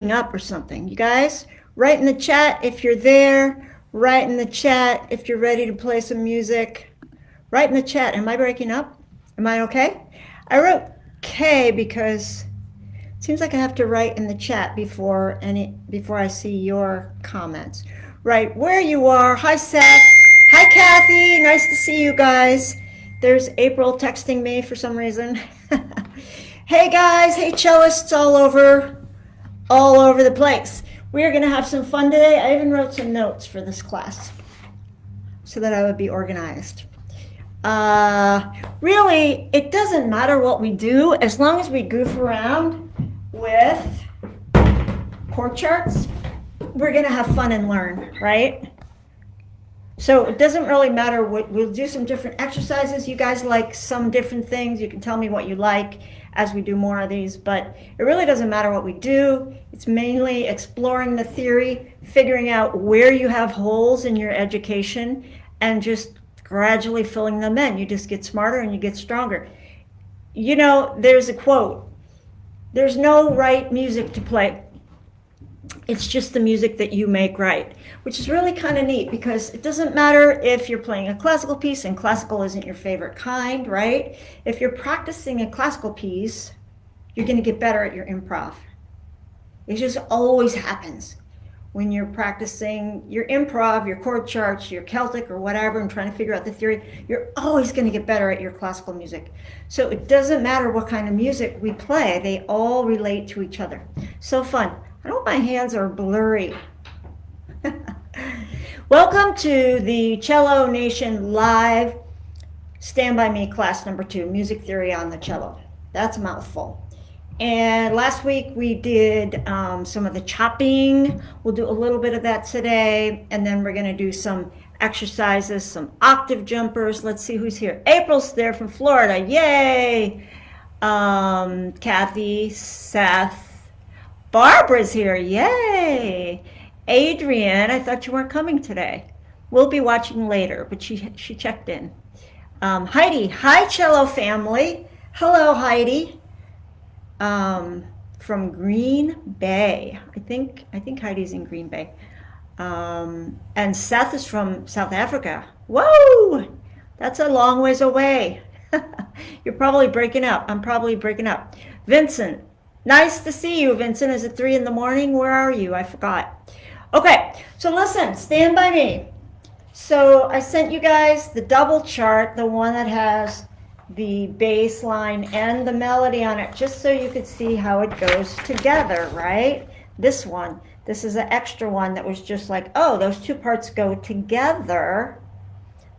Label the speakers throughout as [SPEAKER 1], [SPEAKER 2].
[SPEAKER 1] up or something. You guys, write in the chat if you're there. Write in the chat if you're ready to play some music. Write in the chat. Am I breaking up? Am I okay? I wrote K because it seems like I have to write in the chat before I see your comments. Right where you are. Hi Seth. Hi Kathy. Nice to see you guys. There's April texting me for some reason. Hey guys. Hey cellists all over the place. We're going to have some fun today. I even wrote some notes for this class so that I would be organized. Really, it doesn't matter what we do as long as we goof around with chord charts. We're going to have fun and learn, right? So it doesn't really matter what we'll do. Some different exercises. You guys like some different things. You can tell me what you like as we do more of these, but it really doesn't matter what we do. It's mainly exploring the theory, figuring out where you have holes in your education, and just gradually filling them in. You just get smarter and you get stronger. You know, there's a quote, there's no right music to play. It's just the music that you make right, which is really kind of neat because it doesn't matter if you're playing a classical piece and classical isn't your favorite kind, right? If you're practicing a classical piece, you're going to get better at your improv. It just always happens when you're practicing your improv, your chord charts, your Celtic or whatever, and trying to figure out the theory. You're always going to get better at your classical music. So it doesn't matter what kind of music we play, they all relate to each other. So fun. I hope my hands are blurry. Welcome to the Cello Nation Live Stand By Me class number 2, Music Theory on the Cello. That's a mouthful. And last week we did some of the chopping. We'll do a little bit of that today. And then we're going to do some exercises, some octave jumpers. Let's see who's here. April's there from Florida. Yay! Kathy, Seth. Barbara's here, yay! Adrian, I thought you weren't coming today. We'll be watching later, but she checked in. Heidi, hi cello family. Hello Heidi. From Green Bay. I think Heidi's in Green Bay. And Seth is from South Africa. Whoa! That's a long ways away. You're probably breaking up. I'm probably breaking up. Vincent. Nice to see you, Vincent. Is it 3 in the morning? Where are you? I forgot. Okay, so listen, stand by me. So I sent you guys the double chart, the one that has the bass line and the melody on it, just so you could see how it goes together, right? This one. This is an extra one that was just like, oh, those two parts go together.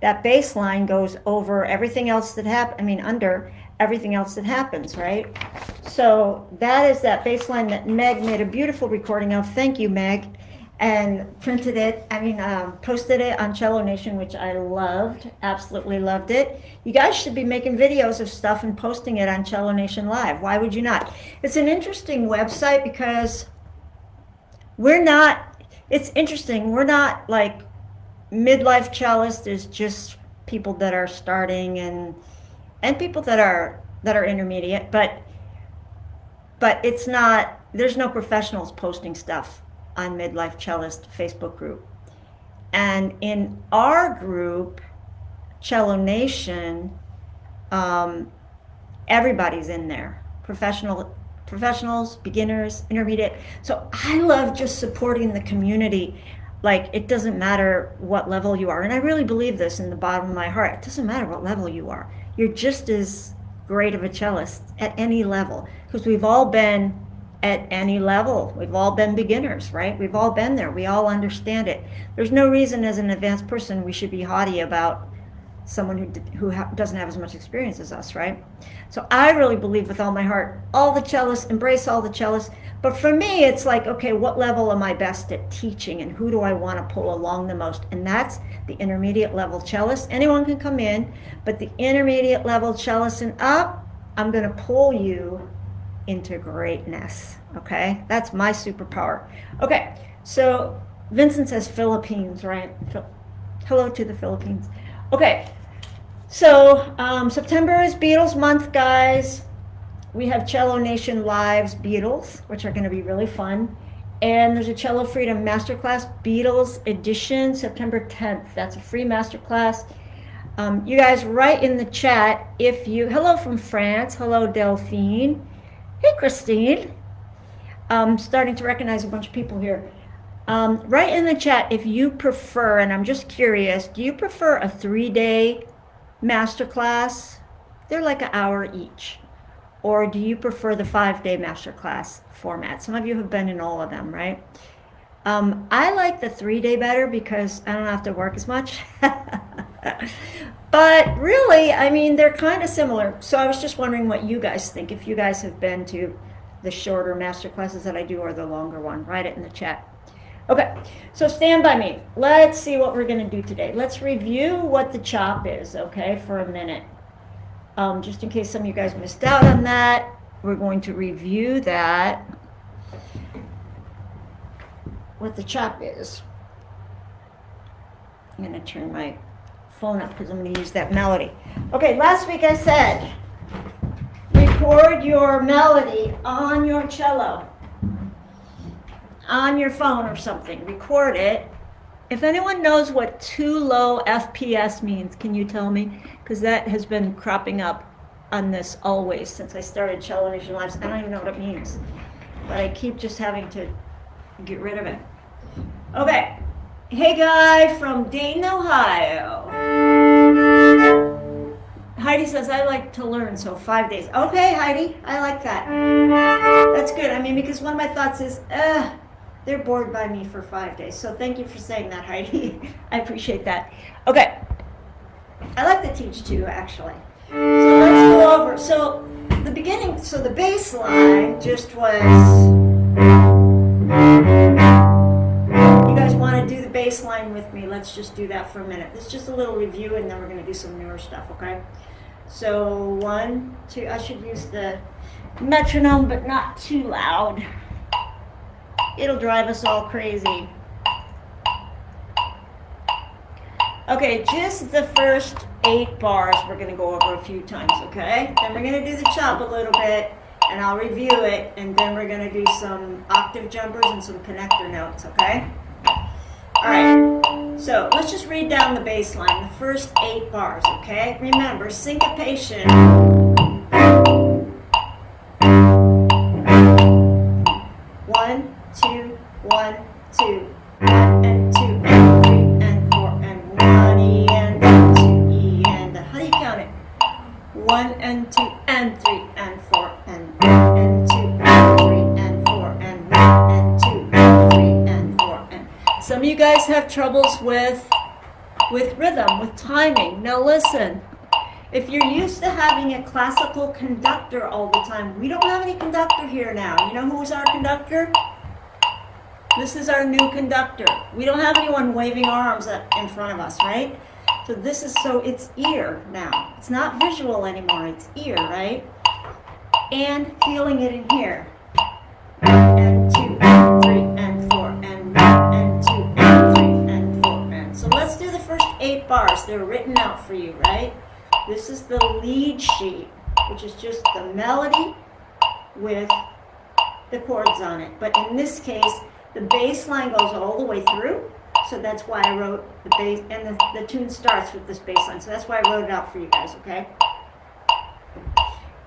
[SPEAKER 1] That bass line goes over everything else that under everything else that happens, right? So that is that bass line that Meg made a beautiful recording of. Thank you, Meg. And posted it on Cello Nation, which I loved, absolutely loved it. You guys should be making videos of stuff and posting it on Cello Nation Live. Why would you not? It's an interesting website because it's interesting. We're not like midlife cellists. There's just people that are starting and people that are intermediate, but it's not, there's no professionals posting stuff on Midlife Cellist Facebook group. And in our group, Cello Nation, everybody's in there. Professionals, beginners, intermediate. So I love just supporting the community. Like, it doesn't matter what level you are. And I really believe this in the bottom of my heart. It doesn't matter what level you are. You're just as great of a cellist at any level, because we've all been at any level. We've all been beginners, right? We've all been there. We all understand it. There's no reason as an advanced person we should be haughty about someone who doesn't have as much experience as us, right? So I really believe with all my heart, all the cellists, embrace all the cellists. But for me, it's like, okay, what level am I best at teaching and who do I want to pull along the most? And that's the intermediate level cellist. Anyone can come in, but the intermediate level cellist and up, I'm going to pull you into greatness, okay? That's my superpower. Okay, so Vincent says Philippines, right? Hello to the Philippines. Okay, so September is Beatles month, guys. We have Cello Nation Live's Beatles, which are going to be really fun. And there's a Cello Freedom Masterclass, Beatles Edition, September 10th. That's a free masterclass. You guys write in the chat if you, hello from France, hello Delphine, hey Christine. Starting to recognize a bunch of people here. Write in the chat if you prefer, and I'm just curious, do you prefer a 3-day masterclass? They're like an hour each. Or do you prefer the 5-day masterclass format? Some of you have been in all of them, right? I like the 3-day better because I don't have to work as much. But really, I mean, they're kind of similar. So I was just wondering what you guys think. If you guys have been to the shorter master classes that I do or the longer one, write it in the chat. Okay, so stand by me. Let's see what we're going to do today. Let's review what the chop is, okay, for a minute. Just in case some of you guys missed out on that, we're going to review that, what the chop is. I'm going to turn my phone up because I'm going to use that melody. Okay, last week I said, record your melody on your cello, on your phone or something. Record it. If anyone knows what too low FPS means, can you tell me? Because that has been cropping up on this always since I started Cello Nation Lives. I don't even know what it means, but I keep just having to get rid of it. Okay. Hey, guy from Dayton, Ohio. Heidi says, I like to learn, so 5 days. Okay, Heidi, I like that. That's good. I mean, because one of my thoughts is, they're bored by me for 5 days. So thank you for saying that, Heidi. I appreciate that. Okay. I like to teach too, actually. So let's go over. So the beginning, so the bass line just was, you guys want to do the bass line with me? Let's just do that for a minute. It's just a little review and then we're going to do some newer stuff, okay? So 1, 2, I should use the metronome, but not too loud. It'll drive us all crazy. Okay, just the first 8 bars we're going to go over a few times, okay? Then we're going to do the chop a little bit, and I'll review it, and then we're going to do some octave jumpers and some connector notes, okay? All right, so let's just read down the bass line, the first 8 bars, okay? Remember, syncopation. 1, 2, 1, 2, 1 and 2 and 3 and 4 and 1 E and 2 E and how do you count it? 1 and 2 and 3 and 4 and 1 and 2 and 3 and 4 and 1 and 2 and 3 and 4 and some of you guys have troubles with rhythm, with timing. Now listen. If you're used to having a classical conductor all the time, we don't have any conductor here now. You know who's our conductor? This is our new conductor. We don't have anyone waving arms in front of us, right? So this is, so it's ear now. It's not visual anymore, it's ear, right? And feeling it in here. 1 and 2 and 3 and 4 and 1 and 2 and 3 and 4 and. So let's do the first 8 bars. They're written out for you, right? This is the lead sheet, which is just the melody with the chords on it. But in this case, the bass line goes all the way through. So that's why I wrote the bass, and the tune starts with this bass line. So that's why I wrote it out for you guys, okay?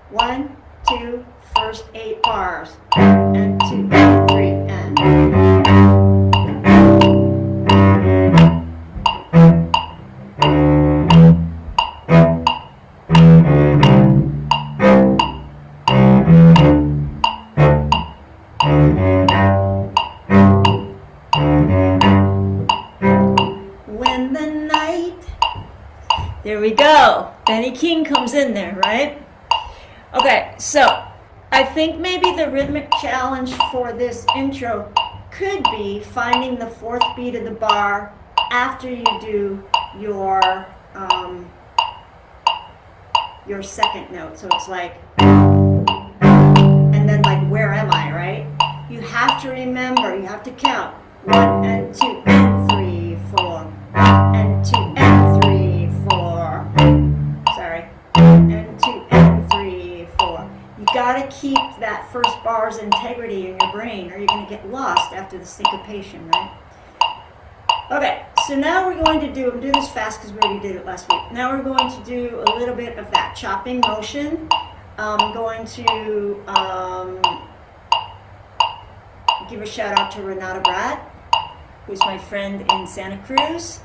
[SPEAKER 1] 1, 2, first 8 bars. 1 and 2 and 3 and. There we go. Benny King comes in there, right? Okay, so I think maybe the rhythmic challenge for this intro could be finding the 4th beat of the bar after you do your second note. So it's like, and then like, where am I, right? You have to remember, you have to count 1 and 2 and 3, 4, 1 and 2 and 3, 4. Sorry, 1 and 2 and 3, 4. You gotta keep that first bars integrity in your brain, or you're going to get lost after the syncopation, right? Okay, so now we're going to do, I'm doing this fast because we already did it last week. Now we're going to do a little bit of that chopping motion. I'm going to give a shout out to Renata Bratt, who's my friend in Santa Cruz.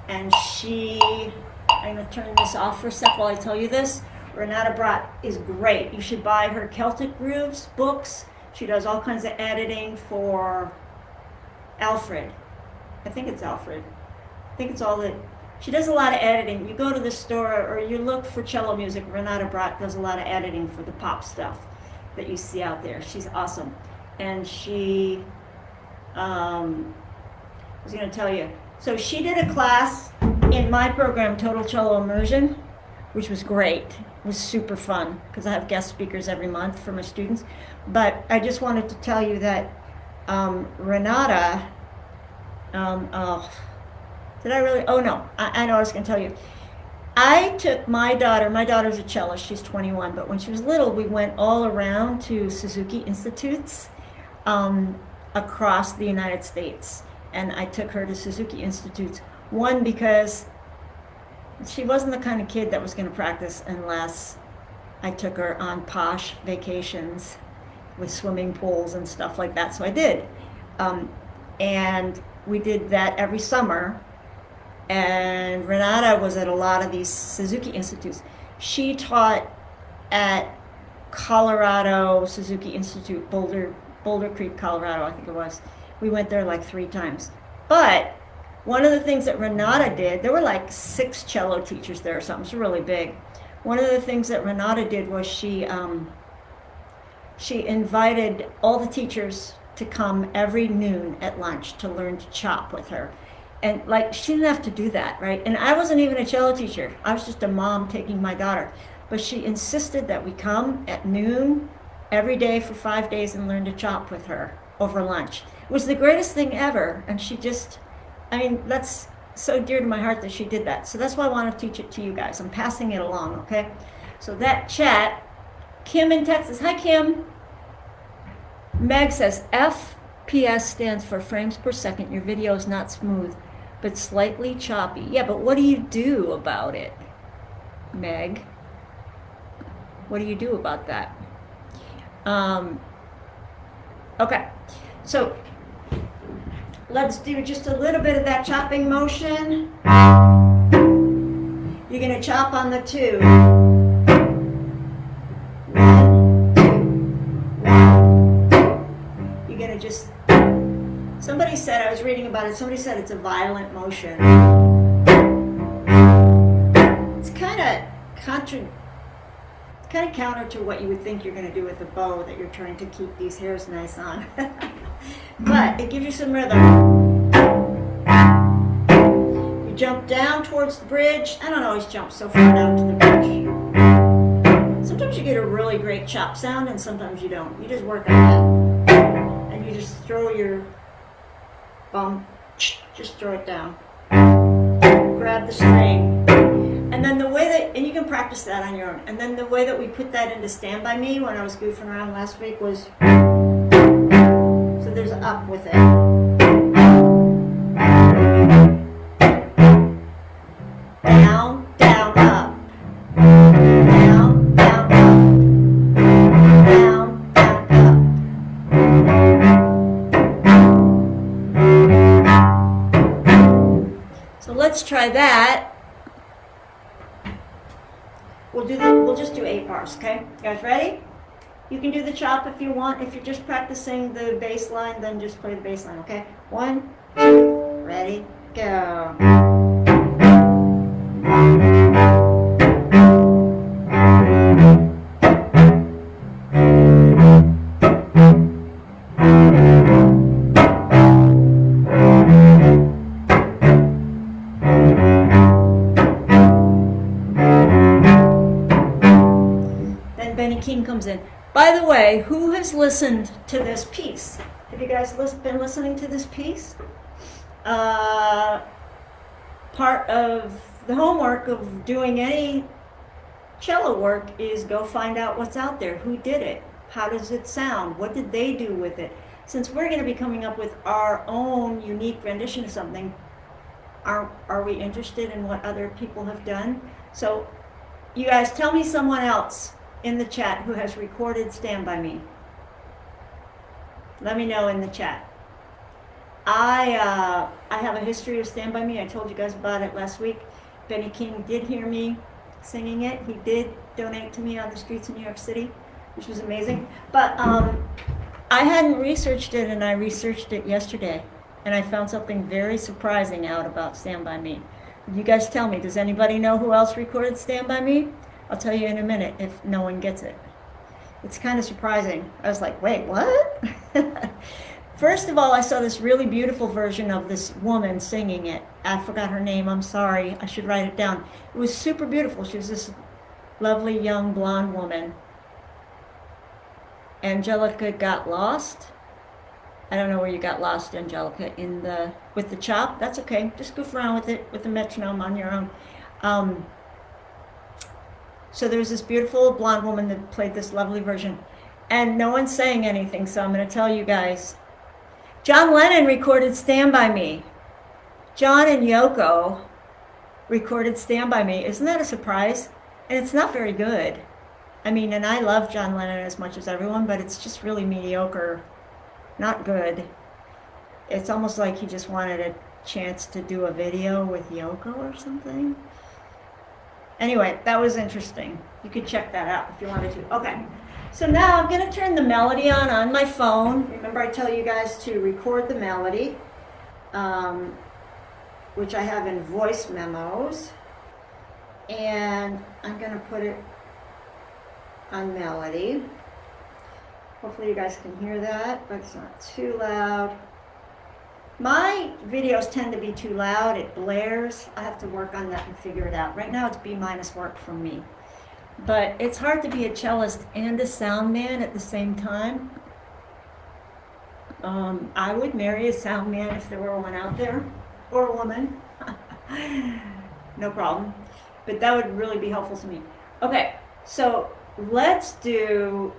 [SPEAKER 1] And I'm going to turn this off for a sec while I tell you this. Renata Bratt is great. You should buy her Celtic Grooves books. She does all kinds of editing for Alfred. I think it's Alfred. I think it's all that. She does a lot of editing. You go to the store or you look for cello music. Renata Bratt does a lot of editing for the pop stuff that you see out there. She's awesome. And she, I was going to tell you. So she did a class in my program, Total Cello Immersion, which was great. It was super fun because I have guest speakers every month for my students. But I just wanted to tell you that Renata, did I really? Oh no, I know I was going to tell you. I took my daughter's a cellist, she's 21, but when she was little, we went all around to Suzuki Institutes across the United States. And I took her to Suzuki Institutes. One, because she wasn't the kind of kid that was going to practice unless I took her on posh vacations with swimming pools and stuff like that. So I did. And we did that every summer. And Renata was at a lot of these Suzuki Institutes. She taught at Colorado Suzuki Institute, Boulder Creek, Colorado, I think it was. We went there like 3 times. But one of the things that Renata did, there were like 6 cello teachers there or something. It's really big. One of the things that Renata did was she invited all the teachers to come every noon at lunch to learn to chop with her. And like, she didn't have to do that, right? And I wasn't even a cello teacher. I was just a mom taking my daughter. But she insisted that we come at noon every day for 5 days and learn to chop with her over lunch. It was the greatest thing ever. And she just, I mean, that's so dear to my heart that she did that. So that's why I want to teach it to you guys. I'm passing it along, okay? So that chat, Kim in Texas. Hi, Kim. Meg says, FPS stands for frames per second. Your video is not smooth, but slightly choppy. Yeah, but what do you do about it, Meg? What do you do about that? Okay, so let's do just a little bit of that chopping motion. You're going to chop on the 2. 1, 2, 1. You're going to just, somebody said, I was reading about it, somebody said it's a violent motion. It's kind of counter to what you would think you're going to do with a bow, that you're trying to keep these hairs nice on. But it gives you some rhythm. You jump down towards the bridge. I don't always jump so far down to the bridge. Sometimes you get a really great chop sound and sometimes you don't. You just work on that. And you just throw your bum, just throw it down. Grab the string. And then the way that, and you can practice that on your own, and then the way that we put that into Stand By Me when I was goofing around last week was, so there's an up with it. Down, down, up. Down, down, up. Down, down, up. So let's try that. We'll just do 8 bars, okay? You guys ready? You can do the chop if you want. If you're just practicing the bass line, then just play the bass line, okay? 1, 2, ready, go. Comes in. By the way, who has listened to this piece? Have you guys been listening to this piece? Part of the homework of doing any cello work is go find out what's out there. Who did it? How does it sound? What did they do with it? Since we're going to be coming up with our own unique rendition of something, are we interested in what other people have done? So you guys tell me someone else in the chat who has recorded Stand By Me. Let me know in the chat. I have a history of Stand By Me. I told you guys about it last week. Benny King did hear me singing it. He did donate to me on the streets of New York City, which was amazing. But I hadn't researched it, and I researched it yesterday, and I found something very surprising out about Stand By Me. You guys tell me, does anybody know who else recorded Stand By Me? I'll tell you in a minute if no one gets it. It's kind of surprising. I was like, wait, what? First of all, I saw this really beautiful version of this woman singing it. I forgot her name, I'm sorry. I should write it down. It was super beautiful. She was this lovely young blonde woman. Angelica Got Lost. I don't know where you got lost, Angelica, with the chop. That's okay. Just goof around with it with the metronome on your own. So there was this beautiful blonde woman that played this lovely version. And no one's saying anything, so I'm going to tell you guys. John Lennon recorded Stand By Me. John and Yoko recorded Stand By Me. Isn't that a surprise? And it's not very good. I mean, and I love John Lennon as much as everyone, but it's just really mediocre. Not good. It's almost like he just wanted a chance to do a video with Yoko or something. Anyway, that was interesting. You could check that out if you wanted to. Okay, so now I'm going to turn the melody on my phone. Remember I tell you guys to record the melody, which I have in voice memos. And I'm going to put it on melody. Hopefully you guys can hear that, but it's not too loud. My videos tend to be too loud. It blares. I have to work on that and figure it out. Right now it's B- work for me. But it's hard to be a cellist and a sound man at the same time. I would marry a sound man if there were one out there, or a woman. No problem. But that would really be helpful to me. Okay, so let's do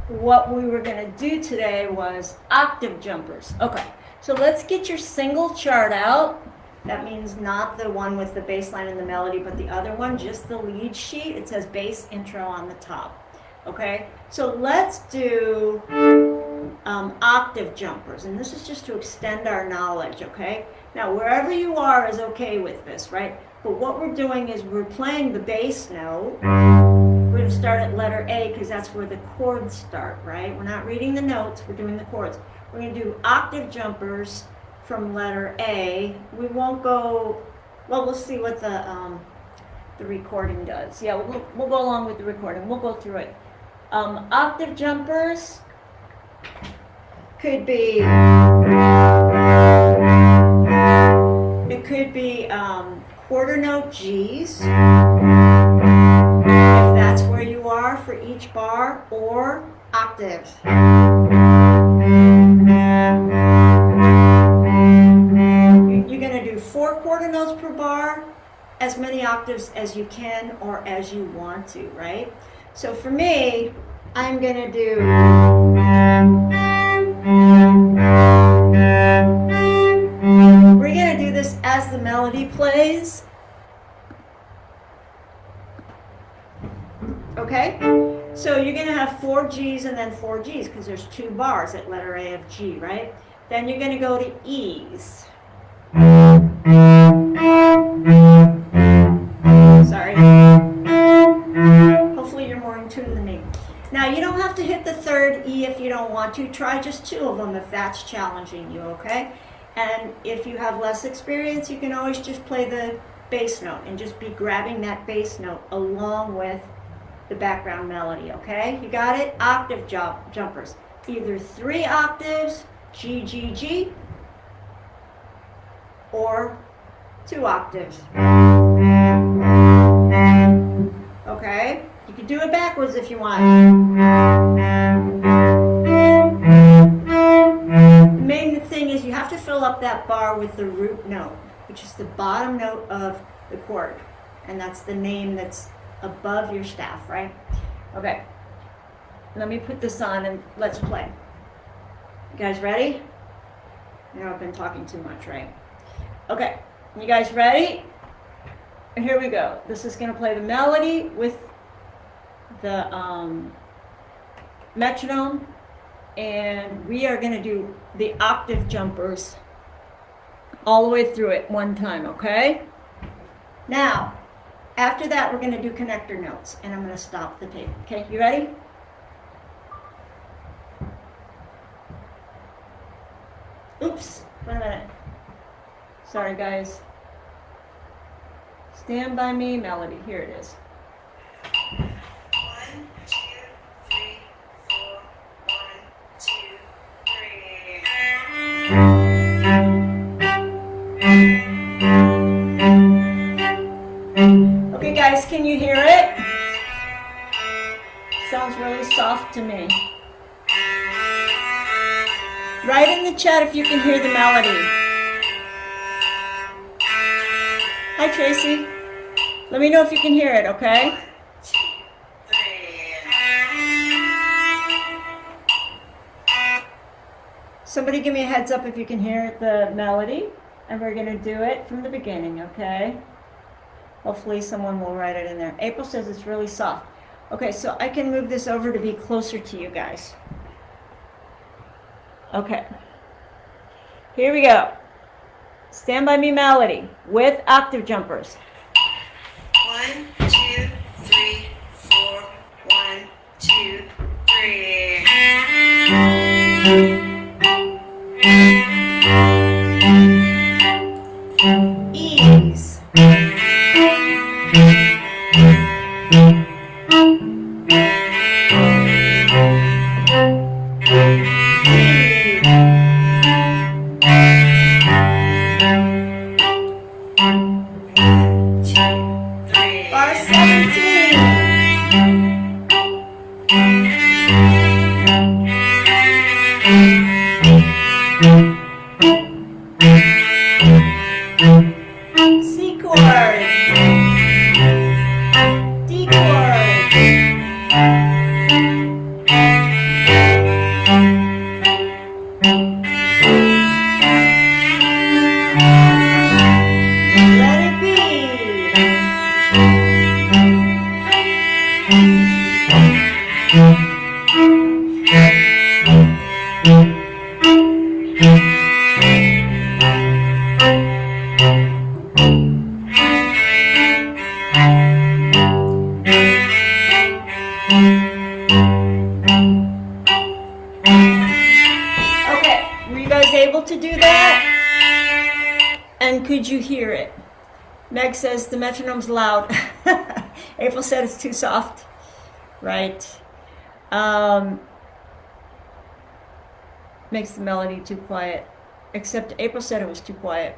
[SPEAKER 1] what we were going to do today was octave jumpers. Okay, so let's get your single chart out. That means not the one with the bass line and the melody, but the other one, just the lead sheet. It says bass intro on the top. Okay, so let's do octave jumpers, and this is just to extend our knowledge, okay? Now, wherever you are is okay with this, right? But what we're doing is we're playing the bass note. We're going to start at letter A because that's where the chords start, right? We're not reading the notes, we're doing the chords. We're going to do octave jumpers from letter A. We won't go, well, we'll see what the recording does. Yeah, we'll go along with the recording. We'll go through it. Octave jumpers could be, it could be quarter note G's, if that's where you are for each bar, or octaves. You're going to do 4 quarter notes per bar, as many octaves as you can or as you want to, right? So for me, I'm going to do, we're going to do this as the melody plays. Okay? So you're going to have 4 G's and then 4 G's because there's 2 bars at letter A of G, right? Then you're going to go to E's. Sorry. Hopefully you're more in tune than me. Now you don't have to hit the 3rd E if you don't want to. Try just 2 of them if that's challenging you, okay? And if you have less experience, you can always just play the bass note and just be grabbing that bass note along with the background melody, okay? You got it? Octave jumpers. Either 3 octaves, G, G, G, or 2 octaves. Okay? You can do it backwards if you want. The main thing is you have to fill up that bar with the root note, which is the bottom note of the chord. And that's the name that's above your staff, right? Okay. let me put this on and let's play. You guys ready? I know I've been talking too much, right? Okay, you guys ready? And here we go. This is gonna play the melody with the metronome, and we are gonna do the octave jumpers all the way through it one time, okay? Now, after that, we're gonna do connector notes, and I'm gonna stop the tape, okay? You ready? Oops, wait a minute. Sorry, guys. Stand by me, melody. Here it is.
[SPEAKER 2] 1, 2, 3, 4. 1, 2, 3.
[SPEAKER 1] Okay, guys, can you hear it? Sounds really soft to me. Write in the chat if you can hear the melody. Hi, Tracy. Let me know if you can hear it, okay?
[SPEAKER 2] 1, 2, 3.
[SPEAKER 1] Somebody give me a heads up if you can hear the melody. And we're going to do it from the beginning, okay? Hopefully someone will write it in there. April says it's really soft. Okay, so I can move this over to be closer to you guys. Okay. Here we go. Stand by me melody with octave jumpers.
[SPEAKER 2] 1, 2, 3, 4. 1, 2, 3.
[SPEAKER 1] Ease. Bar 17. C chord. D chord. Let it be. Okay, were you guys able to do that? And could you hear it? Meg says the metronome's loud. April said it's too soft. Right. Makes the melody too quiet. Except April said it was too quiet.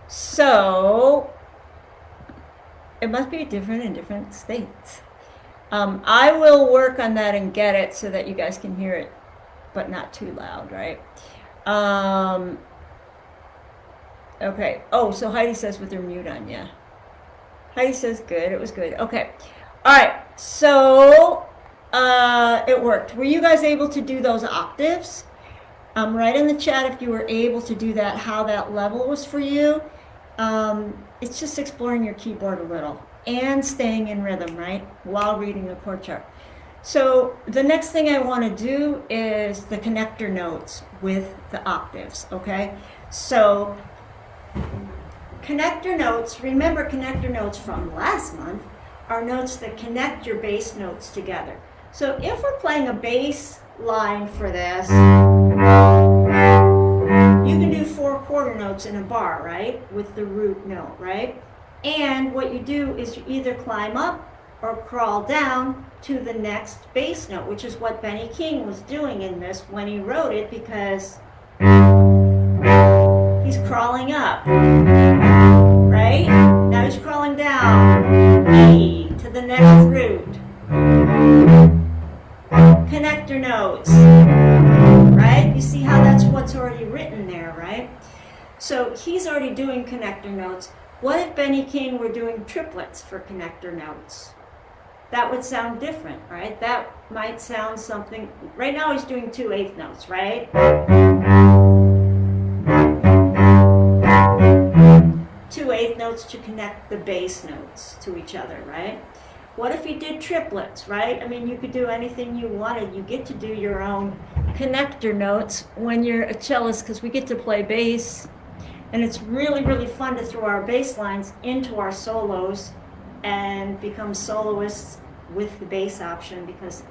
[SPEAKER 1] So it must be different in different states. I will work on that and get it so that you guys can hear it, but not too loud, right? Okay. Oh, so Heidi says with her mute on, yeah. Heidi says good. It was good. Okay. All right. So it worked. Were you guys able to do those octaves? Write in the chat if you were able to do that, how that level was for you. It's just exploring your keyboard a little and staying in rhythm, right, while reading the chord chart. So the next thing I want to do is the connector notes with the octaves, okay? So connector notes, remember connector notes from last month are notes that connect your bass notes together. So if we're playing a bass line for this, you can do 4 quarter notes in a bar, right? With the root note, right? And what you do is you either climb up or crawl down to the next bass note, which is what Benny King was doing in this when he wrote it, because he's crawling up, right? Now he's crawling down, E, to the next root. Connector notes, right? You see how that's what's already written there, right? So he's already doing connector notes. What if Benny King were doing triplets for connector notes? that would sound different, right? That might sound something, right now he's doing 2/8 notes, right? 2/8 notes to connect the bass notes to each other, right? What if you did triplets, right? I mean, you could do anything you wanted. You get to do your own connector notes when you're a cellist, because we get to play bass, and it's really, really fun to throw our bass lines into our solos and become soloists with the bass option, because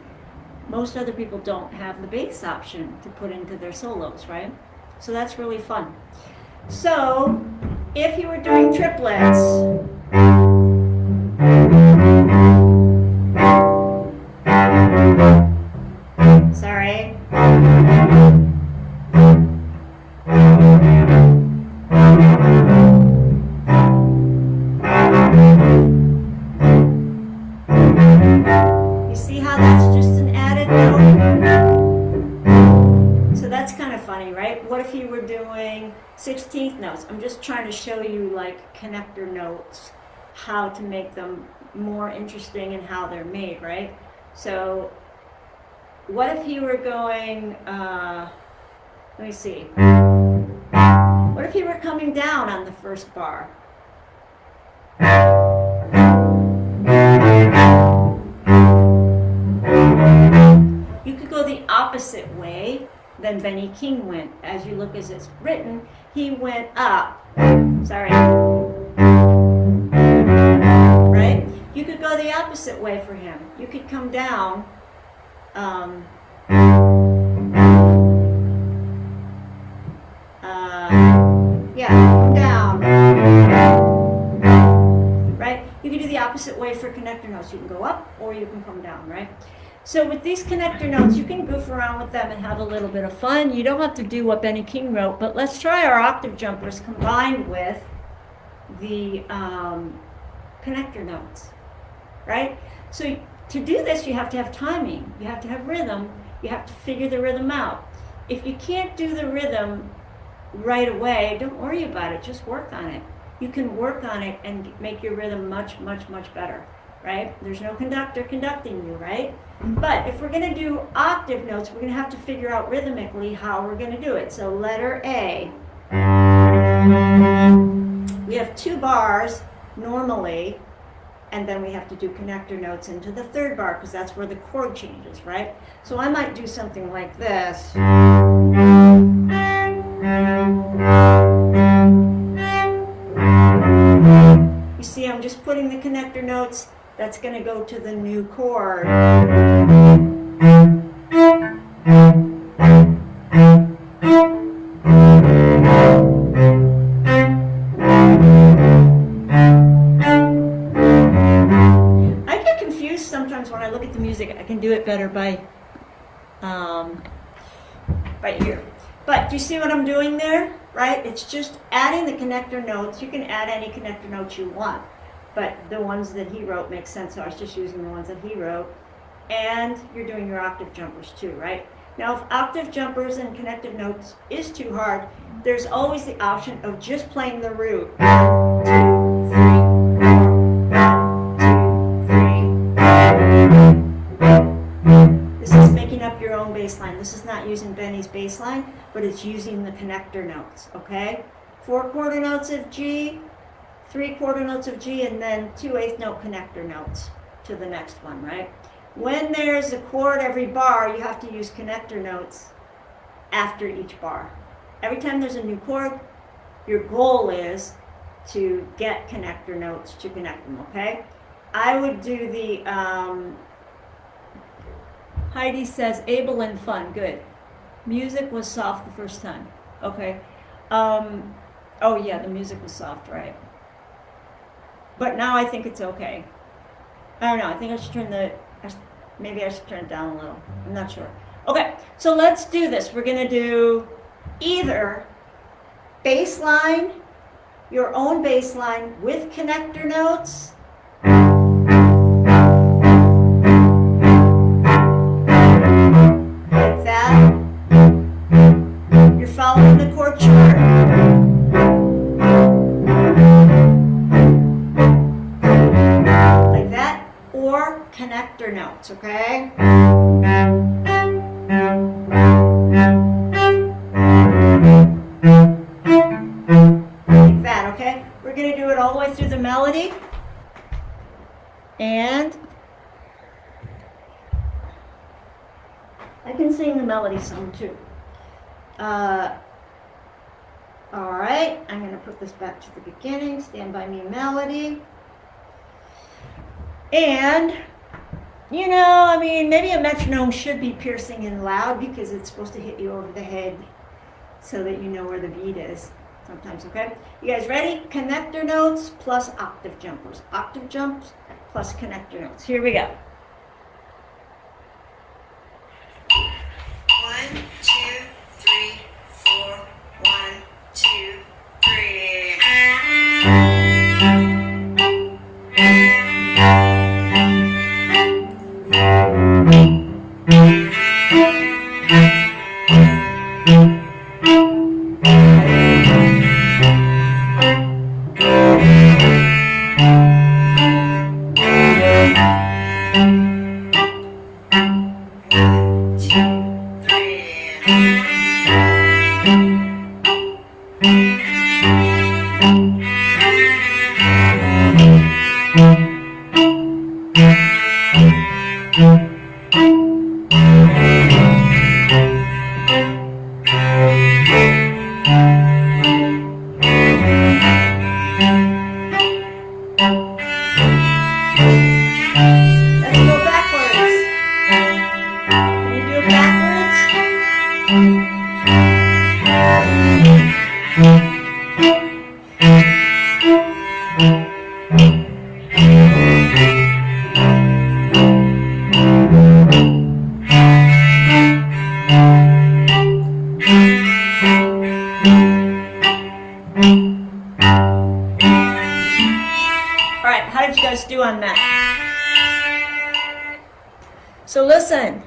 [SPEAKER 1] most other people don't have the bass option to put into their solos, right? So that's really fun. So if you were doing triplets, sorry. You see how that's just an added note? So that's kind of funny, right? What if you were doing 16th notes? I'm just trying to show you like connector notes, how to make them more interesting and how they're made, right? So what if you were going, let me see. What if you were coming down on the first bar? You could go the opposite way than Benny King went. As you look as it's written, he went up. Sorry. Right? You could go the opposite way for him. You could come down. Down. Right? You can do the opposite way for connector notes. You can go up or you can come down, right? So with these connector notes, you can goof around with them and have a little bit of fun. You don't have to do what Benny King wrote, but let's try our octave jumpers combined with the connector notes, right? So to do this, you have to have timing. You have to have rhythm. You have to figure the rhythm out. If you can't do the rhythm right away, don't worry about it. Just work on it. You can work on it and make your rhythm much, much, much better, right? There's no conductor conducting you, right? But if we're going to do octave notes, we're going to have to figure out rhythmically how we're going to do it. So letter A. We have 2 bars normally, and then we have to do connector notes into the 3rd bar because that's where the chord changes, right? So I might do something like this. You see, I'm just putting the connector notes. That's going to go to the new chord. I get confused sometimes when I look at the music. I can do it better by ear. But do you see what I'm doing there? Right? It's just adding the connector notes. You can add any connector notes you want, but the ones that he wrote make sense, so I was just using the ones that he wrote. And you're doing your octave jumpers too, right? Now, if octave jumpers and connected notes is too hard, there's always the option of just playing the root. 1, 2, 3, 4, 1, 2, 3. This is making up your own bass line. This is not using Benny's bass line, but it's using the connector notes, okay? 4 quarter notes of G, 3 quarter notes of G, and then 2 eighth note connector notes to the next one, right? When there's a chord every bar, you have to use connector notes after each bar. Every time there's a new chord, your goal is to get connector notes to connect them, okay? I would do the, Heidi says, able and fun, good. Music was soft the first time, okay. Oh yeah, the music was soft, right. But now I think it's okay. I don't know, I think I should maybe I should turn it down a little. I'm not sure. Okay, so let's do this. We're gonna do either bass line, your own bass line with connector notes, like that. You're following the chord chart. notes, okay? Like that, okay? We're going to do it all the way through the melody. And I can sing the melody song too. All right, I'm going to put this back to the beginning. Stand By Me melody. And, you know, I mean, maybe a metronome should be piercing and loud because it's supposed to hit you over the head so that you know where the beat is sometimes, okay? You guys ready? Connector notes plus octave jumpers. Octave jumps plus connector notes. Here we go.
[SPEAKER 2] 1, 2, 3, 4. 1, 2, 3.
[SPEAKER 1] Do on that. So listen,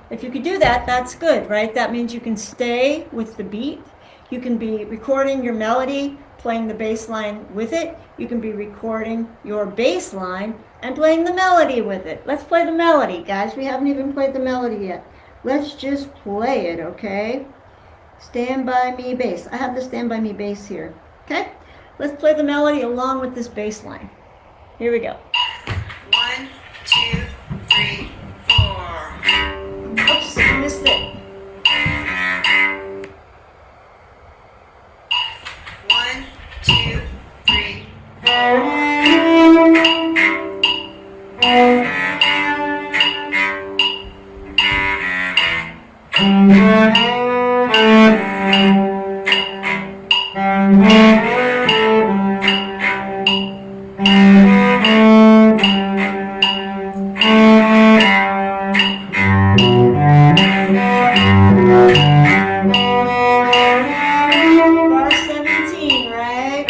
[SPEAKER 1] if you could do that, that's good, right? That means you can stay with the beat. You can be recording your melody, playing the bass line with it. You can be recording your bass line and playing the melody with it. Let's play the melody, guys. We haven't even played the melody yet. Let's just play it, okay? Stand By Me bass. I have the Stand By Me bass here, okay? Let's play the melody along with this bass line. Here we go.
[SPEAKER 2] 1, 2, 3, 4.
[SPEAKER 1] Oops, I missed it.
[SPEAKER 2] 1, 2, 3,
[SPEAKER 1] 17, right?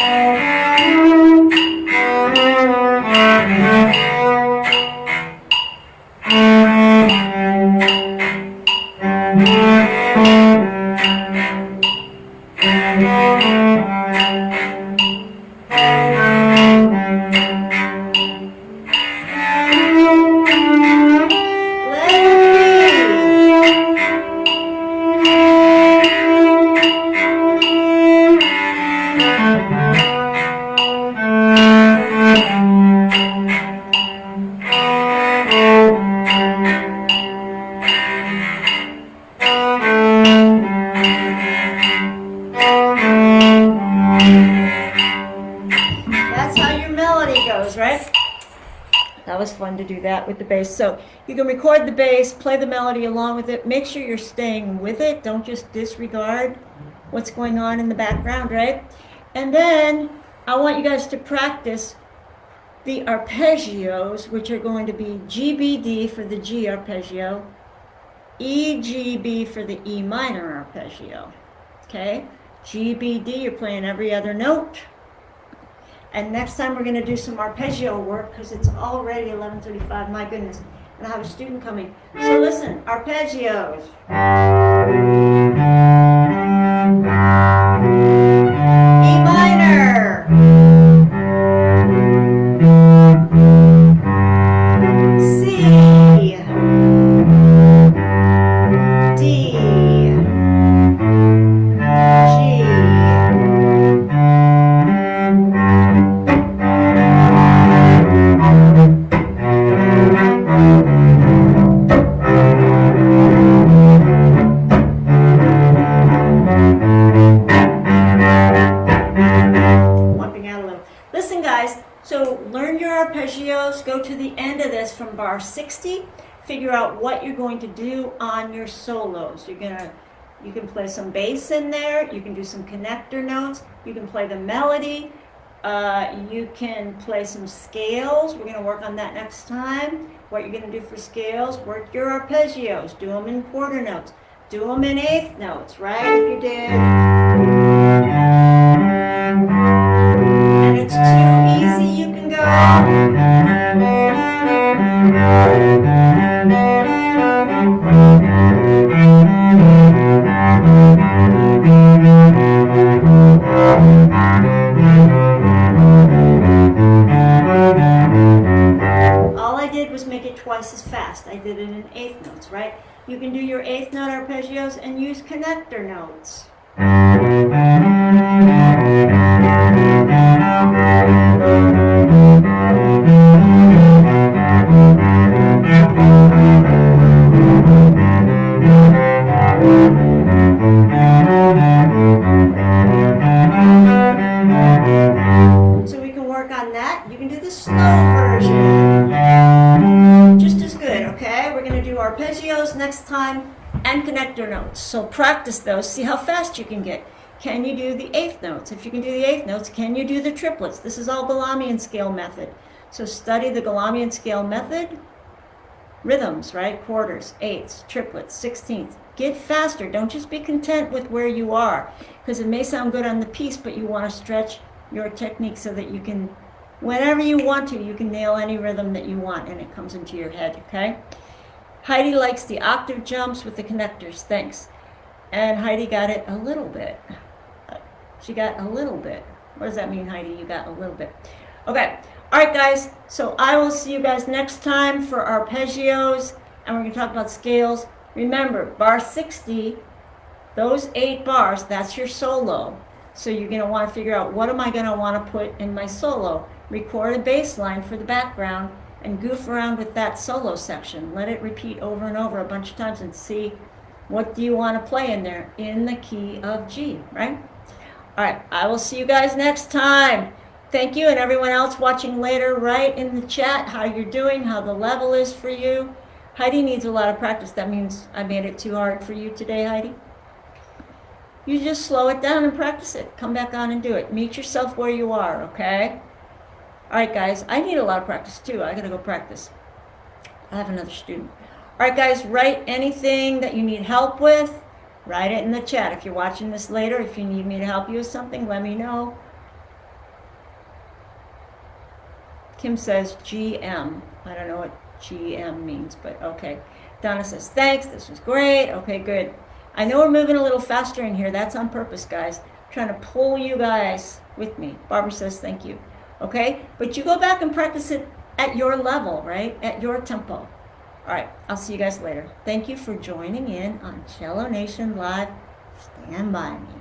[SPEAKER 1] Right? That was fun to do that with the bass. So you can record the bass, play the melody along with it. Make sure you're staying with it. Don't just disregard what's going on in the background, right? And then I want you guys to practice the arpeggios, which are going to be GBD for the G arpeggio, EGB for the E minor arpeggio. Okay? GBD, you're playing every other note. And next time we're going to do some arpeggio work because it's already 11:35, my goodness. And I have a student coming. So listen, arpeggios. E minor. C. arpeggios, go to the end of this from bar 60. Figure out what you're going to do on your solos. You can play some bass in there. You can do some connector notes. You can play the melody. You can play some scales. We're going to work on that next time. What you're going to do for scales, work your arpeggios. Do them in quarter notes. Do them in eighth notes, right? If you did. And it's too easy, you can go. All I did was make it twice as fast. I did it in eighth notes, right? You can do your eighth note arpeggios and use connector notes. So we can work on that. You can do the slow version. Just as good, okay? We're going to do arpeggios next time and connector notes. So practice those. See how fast you can get. Can you do the eighth notes? If you can do the eighth notes, can you do the triplets? This is all Galamian scale method. So study the Galamian scale method. Rhythms, right? Quarters, eighths, triplets, sixteenths. Get faster. Don't just be content with where you are, because it may sound good on the piece, but you want to stretch your technique so that you can, whenever you want to, you can nail any rhythm that you want and it comes into your head, okay? Heidi likes the octave jumps with the connectors. Thanks. And Heidi got it a little bit. She got a little bit. What does that mean, Heidi? You got a little bit. Okay. All right, guys. So I will see you guys next time for arpeggios, and we're going to talk about scales. Remember, bar 60, those 8 bars, that's your solo. So you're going to want to figure out, what am I going to want to put in my solo? Record a bass line for the background and goof around with that solo section. Let it repeat over and over a bunch of times and see, what do you want to play in there in the key of G, right? All right, I will see you guys next time. Thank you, and everyone else watching later, write in the chat how you're doing, how the level is for you. Heidi needs a lot of practice. That means I made it too hard for you today, Heidi. You just slow it down and practice it. Come back on and do it. Meet yourself where you are, okay? All right, guys, I need a lot of practice too. I gotta go practice. I have another student. All right, guys, write anything that you need help with. Write it in the chat. If you're watching this later, if you need me to help you with something, let me know. Kim says GM. I don't know what GM means, but okay. Donna says, thanks, this was great. Okay, good. I know we're moving a little faster in here. That's on purpose, guys. I'm trying to pull you guys with me. Barbara says, thank you. Okay, but you go back and practice it at your level, right? At your tempo. All right, I'll see you guys later. Thank you for joining in on Cello Nation Live. Stand by me.